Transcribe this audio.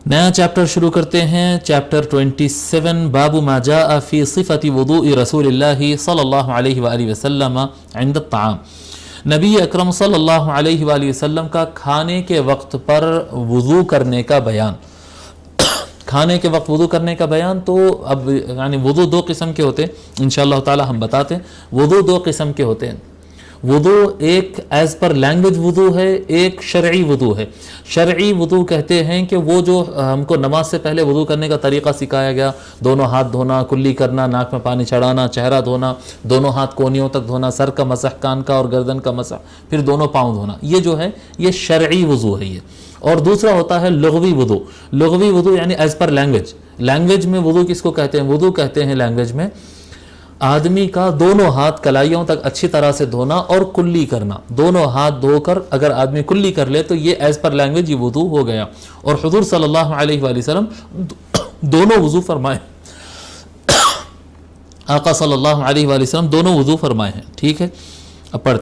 نیا چیپٹر شروع کرتے ہیں، چیپٹر 27، باب ما جاء فی صفت وضوء رسول اللہ صلی اللہ علیہ وآلہ وسلم عند الطعام۔ نبی اکرم صلی اللہ علیہ وآلہ وسلم کا کھانے کے وقت پر وضو کرنے کا بیان۔ کھانے کے وقت وضو کرنے کا بیان، تو اب یعنی وضو دو قسم کے ہوتے ہیں، انشاءاللہ تعالی ہم بتاتے ہیں۔ وضو دو قسم کے ہوتے ہیں، وضو ایک ایز پر لینگویج وضو ہے، ایک شرعی وضو ہے۔ شرعی وضو کہتے ہیں کہ وہ جو ہم کو نماز سے پہلے وضو کرنے کا طریقہ سکھایا گیا، دونوں ہاتھ دھونا، کلی کرنا، ناک میں پانی چڑھانا، چہرہ دھونا، دونوں ہاتھ کونیوں تک دھونا، سر کا مسح، کان کا اور گردن کا مسح، پھر دونوں پاؤں دھونا، یہ جو ہے یہ شرعی وضو ہے یہ۔ اور دوسرا ہوتا ہے لغوی وضو۔ لغوی وضو یعنی ایز پر لینگویج۔ لینگویج میں وضو کس کو کہتے ہیں؟ وضو کہتے ہیں لینگویج میں آدمی کا دونوں ہاتھ کلائیوں تک اچھی طرح سے دھونا اور کلی کرنا۔ دونوں ہاتھ دھو کر اگر آدمی کلی کر لے تو یہ ایز پر لینگویج یہ وضو ہو گیا۔ اور حضور صلی اللہ علیہ وآلہ وسلم دونوں وضو فرمائے، آقا صلی اللہ علیہ وآلہ وسلم دونوں وضو فرمائے ہیں۔ ٹھیک ہے، اب پڑھتے